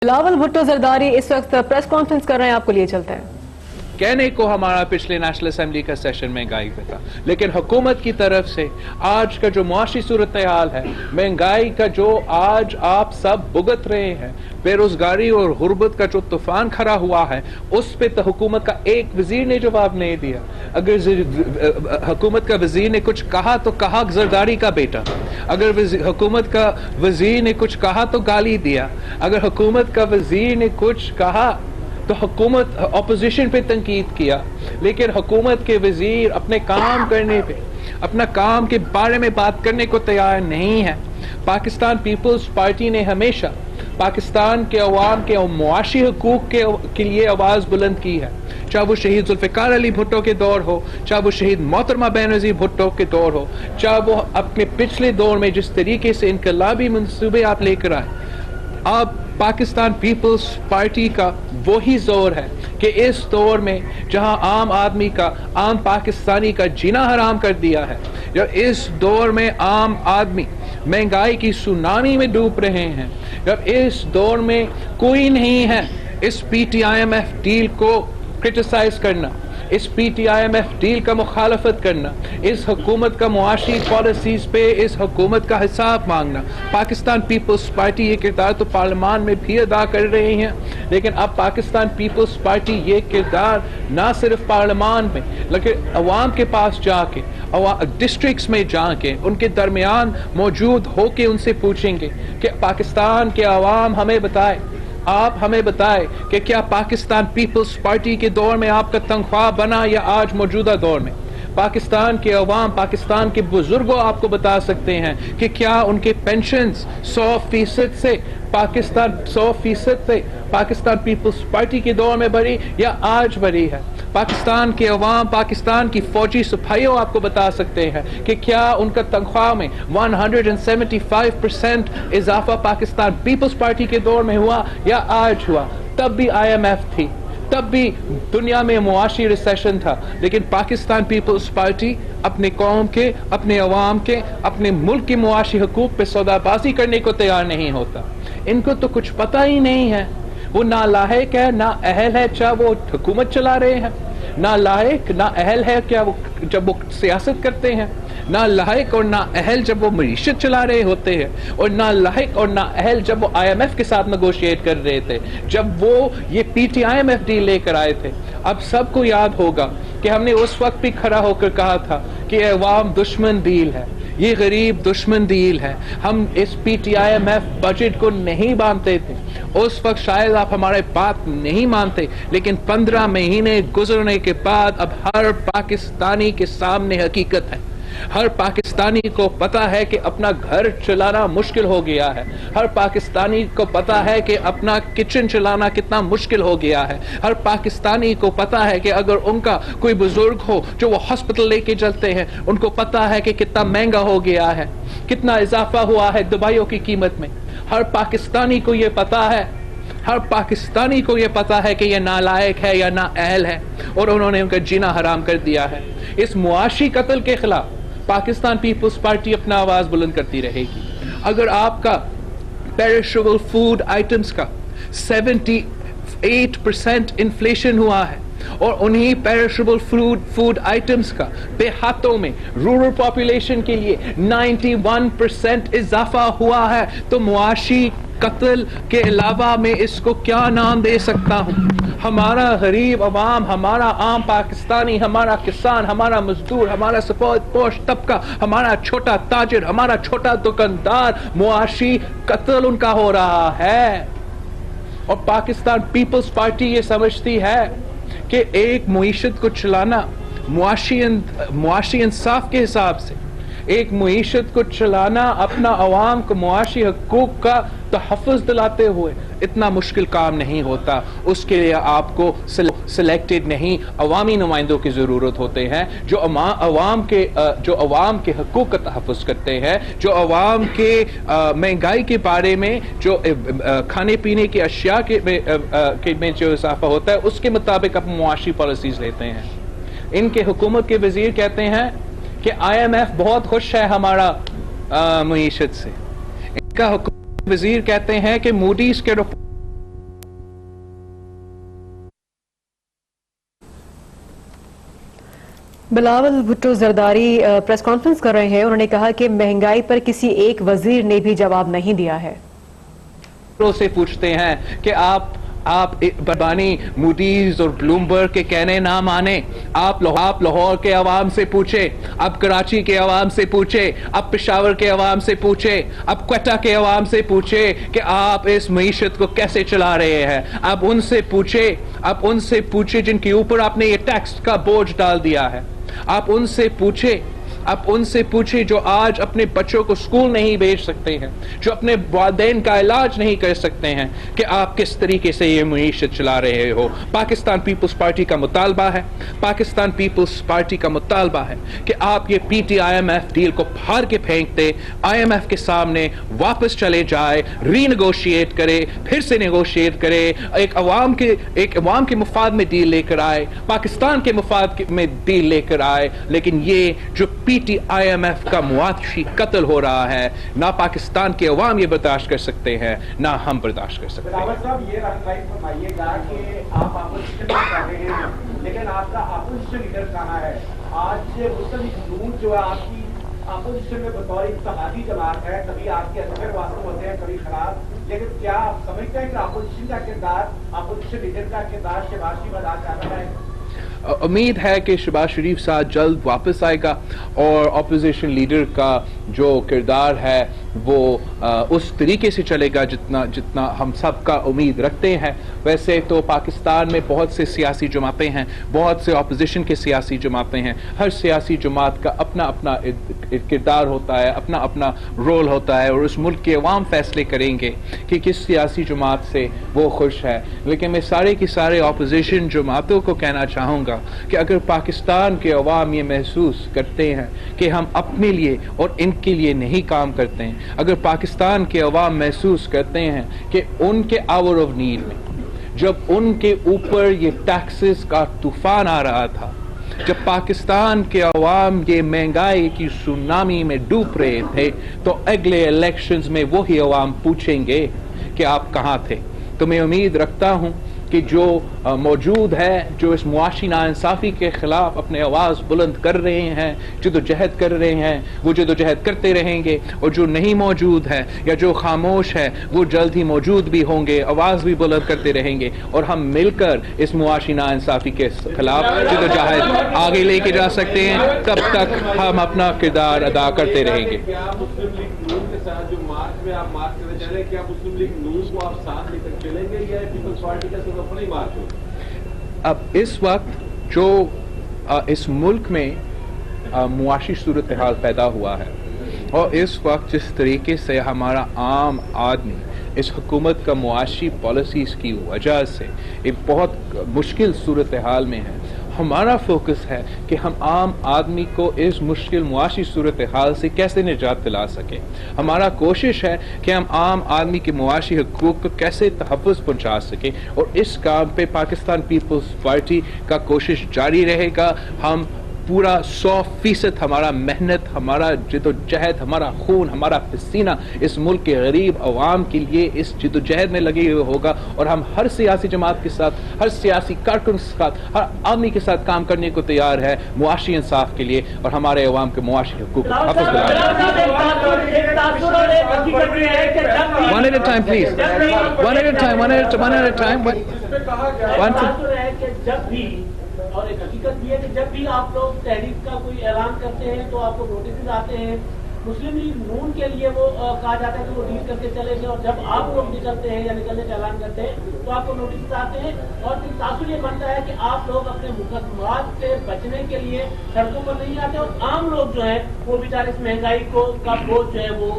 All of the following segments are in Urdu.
بلاول بھٹو زرداری اس وقت پریس کانفرنس کر رہے ہیں، آپ کو لیے چلتے ہیں. کہنے کو ہمارا پچھلے نیشنل اسمبلی کا سیشن مہنگائی پہ تھا، لیکن حکومت کی طرف سے آج کا جو معاشی صورتحال ہے، مہنگائی کا جو آج آپ سب بھگت رہے ہیں، بے روزگاری اور غربت کا جو طوفان کھڑا ہوا ہے، اس پہ تو حکومت کا ایک وزیر نے جواب نہیں دیا. اگر حکومت کا وزیر نے کچھ کہا تو کہا زرداری کا بیٹا، اگر حکومت کا وزیر نے کچھ کہا تو گالی دیا، اگر حکومت کا وزیر نے کچھ کہا تو حکومت اپوزیشن پہ تنقید کیا. لیکن حکومت کے وزیر اپنے کام کرنے پہ، اپنا کام کے بارے میں بات کرنے کو تیار نہیں ہے. پاکستان پیپلز پارٹی نے ہمیشہ پاکستان کے عوام کے معاشی حقوق کے لیے آواز بلند کی ہے، چاہے وہ شہید ذوالفقار علی بھٹو کے دور ہو، چاہے وہ شہید محترمہ بینظیر بھٹو کے دور ہو، چاہے وہ اپنے پچھلے دور میں جس طریقے سے انقلابی منصوبے آپ لے کر آئے. اب پاکستان پیپلز پارٹی کا وہی زور ہے کہ اس دور میں جہاں عام آدمی کا، عام پاکستانی کا جینا حرام کر دیا ہے، جب اس دور میں عام آدمی مہنگائی کی سونامی میں ڈوب رہے ہیں، جب اس دور میں کوئی نہیں ہے اس P T I M F deal کو کرٹیسائز کرنا، اس P T I M F deal کا مخالفت کرنا، اس حکومت کا معاشی پالیسیز پہ اس حکومت کا حساب مانگنا. پاکستان پیپلز پارٹی یہ کردار تو پارلیمان میں بھی ادا کر رہی ہیں، لیکن اب پاکستان پیپلز پارٹی یہ کردار نہ صرف پارلیمان میں لیکن عوام کے پاس جا کے، ڈسٹرکٹس میں جا کے ان کے درمیان موجود ہو کے ان سے پوچھیں گے کہ پاکستان کے عوام ہمیں بتائے، آپ ہمیں بتائے کہ کیا پاکستان پیپلز پارٹی کے دور میں آپ کا تنخواہ بنا یا آج موجودہ دور میں. پاکستان کے عوام، پاکستان کے بزرگوں آپ کو بتا سکتے ہیں کہ کیا ان کے پینشنز 100% سے پاکستان پیپلز پارٹی کے دور میں بڑھی یا آج بڑھی ہے. پاکستان کے عوام، پاکستان کی فوجی سپاہیوں آپ کو بتا سکتے ہیں کہ کیا ان کا تنخواہ میں 175% اضافہ پاکستان پیپلز پارٹی کے دور میں ہوا یا آج ہوا. تب بھی آئی ایم ایف تھی، تب بھی دنیا میں معاشی ریسیشن تھا، لیکن پاکستان پیپلز پارٹی اپنے قوم کے، اپنے عوام کے، اپنے ملک کے معاشی حقوق پہ سودا بازی کرنے کو تیار نہیں ہوتا. ان کو تو کچھ پتہ ہی نہیں ہے، وہ نہ لاحق ہے نہ اہل ہے، چاہے وہ حکومت چلا رہے ہیں، نہ لاحق نہ اہل ہے کیا وہ جب وہ سیاست کرتے ہیں، نہ لاحق اور نہ اہل جب وہ معیشت چلا رہے ہوتے ہیں، اور نہ لاحق اور نہ اہل جب وہ آئی ایم ایف کے ساتھ نیگوشیٹ کر رہے تھے، جب وہ یہ P T I M F deal لے کر آئے تھے. اب سب کو یاد ہوگا کہ ہم نے اس وقت بھی کھڑا ہو کر کہا تھا کہ عوام دشمن ڈیل ہے، یہ غریب دشمن ڈیل ہے. ہم اس P T I M F budget کو نہیں مانتے تھے، اس وقت شاید آپ ہمارے بات نہیں مانتے، لیکن 15 مہینے گزرنے کے بعد اب ہر پاکستانی کے سامنے حقیقت ہے. ہر پاکستانی کو پتا ہے کہ اپنا گھر چلانا مشکل ہو گیا ہے، ہر پاکستانی کو پتا ہے کہ اپنا کچن چلانا کتنا مشکل ہو گیا ہے، ہر پاکستانی کو پتا ہے کہ اگر ان کا کوئی بزرگ ہو جو وہ ہسپتال لے کے چلتے ہیں، ان کو پتا ہے کہ کتنا مہنگا ہو گیا ہے، کتنا اضافہ ہوا ہے دوائیوں کی قیمت میں. ہر پاکستانی کو یہ پتا ہے، ہر پاکستانی کو یہ پتا ہے کہ یہ نالائق ہے یا نااہل ہے، اور انہوں نے ان کا جینا حرام کر دیا ہے. اس معاشی قتل کے خلاف پاکستان پیپلز پارٹی اپنا آواز بلند کرتی رہے گی. اگر آپ کا پیرشیبل فوڈ آئٹمز کا 78% انفلیشن ہوا ہے، اور انہی پیرشیبل فوڈ آئٹمز کا دیہاتوں میں رورل پاپولیشن کے لیے 91% اضافہ ہوا ہے، تو معاشی قتل کے علاوہ میں اس کو کیا نام دے سکتا ہوں؟ ہمارا غریب عوام، ہمارا عام پاکستانی، ہمارا کسان، ہمارا مزدور، ہمارا سفید پوش طبقہ، ہمارا چھوٹا تاجر، ہمارا چھوٹا دکاندار، معاشی قتل ان کا ہو رہا ہے. اور پاکستان پیپلز پارٹی یہ سمجھتی ہے کہ ایک معیشت کو چلانا معاشی انصاف کے حساب سے، ایک معیشت کو چلانا اپنا عوام کو معاشی حقوق کا تحفظ دلاتے ہوئے اتنا مشکل کام نہیں ہوتا. اس کے لیے آپ کو سلیکٹڈ نہیں عوامی نمائندوں کی ضرورت ہوتے ہیں جو عوام کے حقوق کا تحفظ کرتے ہیں، جو عوام کے مہنگائی کے بارے میں، جو کھانے پینے کی اشیاء میں جو اضافہ ہوتا ہے اس کے مطابق اپنی معاشی پالیسیز لیتے ہیں. ان کے حکومت کے وزیر کہتے ہیں کہ آئی ایم ایف بہت خوش ہے ہمارا معیشت سے. ان کا حکومت وزیر کہتے ہیں کہ موڈیز کے بلاول بھٹو زرداری پریس کانفرنس کر رہے ہیں. انہوں نے کہا کہ مہنگائی پر کسی ایک وزیر نے بھی جواب نہیں دیا ہے. سے پوچھتے ہیں کہ آپ بربانی موڈیز اور بلومبرگ کے کہنے نہ مانیں. آپ لاہور کے عوام سے پوچھیں, آپ کراچی کے عوام سے پوچھیں, آپ پشاور کے عوام سے پوچھیں, آپ کوئٹہ کے عوام سے پوچھیں کہ آپ اس معیشت کو کیسے چلا رہے ہیں. آپ ان سے پوچھیں جن کے اوپر آپ نے یہ ٹیکس کا بوجھ ڈال دیا ہے. آپ ان سے پوچھیں جو آج اپنے بچوں کو اسکول نہیں بھیج سکتے ہیں, جو اپنے والدین کا علاج نہیں کر سکتے ہیں, کہ آپ کس طریقے سے یہ معیشت چلا رہے ہو. پاکستان پیپلز پارٹی کا مطالبہ ہے کہ آپ یہ PTIMF ڈیل کو پھاڑ کے پھینک دے, IMF کے سامنے واپس چلے جائے, ری نیگوشیٹ کرے, پھر سے نیگوشیٹ کرے, ایک عوام کے مفاد میں ڈیل لے کر آئے, پاکستان کے مفاد میں ڈیل لے کر آئے. لیکن یہ جو PTIMF کا معاشی قتل ہو رہا ہے, نہ پاکستان کے عوام یہ برداشت کر سکتے ہیں, نہ ہم برداشت کر سکتے ہیں. صاحب یہ رہنمائی فرمائیے گا کہ آپ اپوزیشن میں کر رہے ہیں, لیکن آپ کا اپوزیشن لیڈر کہاں ہے؟ آج مسلم لیگ نون جو ہے آپ کی اپوزیشن میں بطور اتحادی جماعت ہے, کبھی آپ کے اثر واسطے ہوتے ہیں, کبھی خراب, لیکن کیا آپ سمجھتے ہیں کہ اپوزیشن کا کردار, اپوزیشن لیڈر کا کردار شہباز شریف ادا کر رہا ہے؟ امید ہے کہ شہباز شریف صاحب جلد واپس آئے گا اور اپوزیشن لیڈر کا جو کردار ہے وہ اس طریقے سے چلے گا جتنا ہم سب کا امید رکھتے ہیں. ویسے تو پاکستان میں بہت سے سیاسی جماعتیں ہیں, بہت سے اپوزیشن کے سیاسی جماعتیں ہیں. ہر سیاسی جماعت کا اپنا اپنا کردار ہوتا ہے, اپنا اپنا رول ہوتا ہے, اور اس ملک کے عوام فیصلے کریں گے کہ کس سیاسی جماعت سے وہ خوش ہے. لیکن میں سارے کی سارے اپوزیشن جماعتوں کو کہنا چاہوں گا کہ اگر پاکستان کے عوام یہ محسوس کرتے ہیں کہ ہم اپنے لیے اور ان کے لیے نہیں کام کرتے ہیں, اگر پاکستان کے عوام محسوس کرتے ہیں کہ ان کے آور آف نیڈ میں, جب ان کے اوپر یہ ٹیکسز کا طوفان آ رہا تھا, جب پاکستان کے عوام یہ مہنگائی کی سونامی میں ڈوب رہے تھے, تو اگلے الیکشنز میں وہی عوام پوچھیں گے کہ آپ کہاں تھے. تو میں امید رکھتا ہوں کہ جو موجود ہے, جو اس معاشی ناانصافی کے خلاف اپنے آواز بلند کر رہے ہیں, جدوجہد کر رہے ہیں, وہ جدوجہد کرتے رہیں گے, اور جو نہیں موجود ہے یا جو خاموش ہے وہ جلد ہی موجود بھی ہوں گے, آواز بھی بلند کرتے رہیں گے, اور ہم مل کر اس معاشی ناانصافی کے خلاف جدوجہد آگے لے کے جا سکتے ہیں. تب تک ہم اپنا کردار ادا کرتے رہیں گے. اب اس وقت جو اس ملک میں معاشی صورتحال پیدا ہوا ہے, اور اس وقت جس طریقے سے ہمارا عام آدمی اس حکومت کا معاشی پالیسیز کی وجہ سے ایک بہت مشکل صورتحال میں ہے, ہمارا فوکس ہے کہ ہم عام آدمی کو اس مشکل معاشی صورتحال سے کیسے نجات دلا سکیں. ہمارا کوشش ہے کہ ہم عام آدمی کے معاشی حقوق کو کیسے تحفظ پہنچا سکیں, اور اس کام پہ پاکستان پیپلز پارٹی کا کوشش جاری رہے گا. ہم پورا 100% ہمارا محنت, ہمارا جدوجہد, ہمارا خون, ہمارا پسینہ اس ملک کے غریب عوام کے لیے اس جدوجہد میں لگے ہوئے ہوگا, اور ہم ہر سیاسی جماعت کے ساتھ, ہر سیاسی کارکن کے ساتھ, ہر آدمی کے ساتھ کام کرنے کو تیار ہے معاشی انصاف کے لیے اور ہمارے عوام کے معاشی حقوق کو تحفظ دلانے. One at a time, please. One at a time. One at a time. اور ایک حقیقت یہ ہے کہ جب بھی آپ لوگ تحریک کا کوئی اعلان کرتے ہیں تو آپ کو نوٹسز آتے ہیں. مسلم لیگ نون کے لیے وہ کہا جاتا ہے کہ وہ ڈیل کر کے چلے گئے, اور جب آپ لوگ نکلتے ہیں یا نکلنے کا اعلان کرتے ہیں تو آپ کو نوٹسز آتے ہیں, اور پھر تاثر یہ بنتا ہے کہ آپ لوگ اپنے مقدمات سے بچنے کے لیے سڑکوں پر نہیں آتے, اور عام لوگ جو ہیں وہ بیچارے اس مہنگائی کا بوجھ جو ہے وہ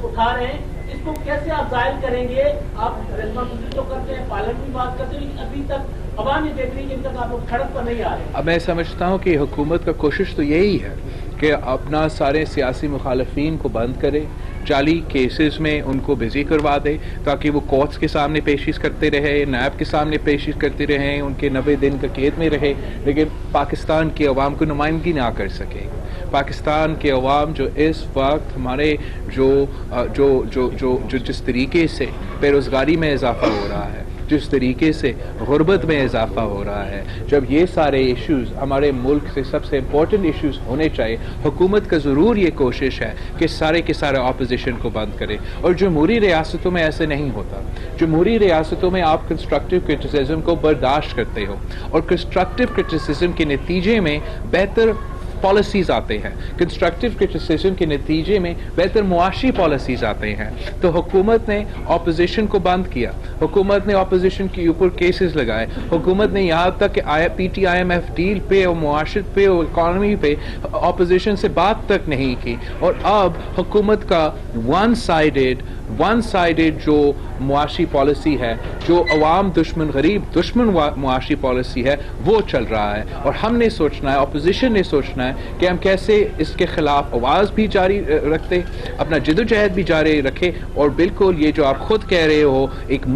اٹھا رہے ہیں. اس کو کیسے آپ ظاہر کریں گے؟ آپ ریسپانسبلٹی تو کرتے ہیں, پارلیمنٹ کی بات کرتے ہیں, لیکن ابھی تک عوام یہ دیکھ رہی ہے کہ ان تک آپ لوگ سڑک پر نہیں آ رہے. اب میں سمجھتا ہوں کہ حکومت کا کوشش تو یہی ہے کہ اپنا سارے سیاسی مخالفین کو بند کرے, جعلی کیسز میں ان کو بزی کروا دے, تاکہ وہ کورٹس کے سامنے پیشیز کرتے رہے, نیب کے سامنے پیشیز کرتے رہیں, ان کے 90 دن کا قید میں رہے, لیکن پاکستان کے عوام کو نمائندگی نہ کر سکے. پاکستان کے عوام جو اس وقت ہمارے جو جس طریقے سے بے روزگاری میں اضافہ ہو رہا ہے, جس طریقے سے غربت میں اضافہ ہو رہا ہے، جب یہ سارے ایشوز ہمارے ملک سے سب سے امپورٹنٹ ایشوز ہونے چاہیے، حکومت کا ضرور یہ کوشش ہے کہ سارے کے سارے اپوزیشن کو بند کرے. اور جمہوری ریاستوں میں ایسے نہیں ہوتا. جمہوری ریاستوں میں آپ کنسٹرکٹیو کرٹیسزم کو برداشت کرتے ہو، اور کنسٹرکٹیو کرٹیسزم کے نتیجے میں بہتر پالیسیز آتے ہیں، کنسٹرکٹیو کرٹیسزم کے نتیجے میں بہتر معاشی پالیسیز آتے ہیں. تو حکومت نے اپوزیشن کو بند کیا، حکومت نے اپوزیشن کے اوپر کیسز لگائے، حکومت نے یہاں تک کہ P T I M F deal پہ اور معاشرت پہ اور اکانومی پہ اپوزیشن سے بات تک نہیں کی. اور اب حکومت کا ون سائیڈڈ جو معاشی پالیسی ہے، جو عوام دشمن غریب دشمن معاشی پالیسی ہے، وہ چل رہا ہے. اور ہم نے سوچنا ہے، اپوزیشن نے سوچنا ہے کہ ہم کیسے اس کے خلاف آواز بھی جاری رکھتے، اپنا جدوجہد بھی جاری رکھے. اور بالکل یہ جو آپ خود کہہ رہے ہو، ایک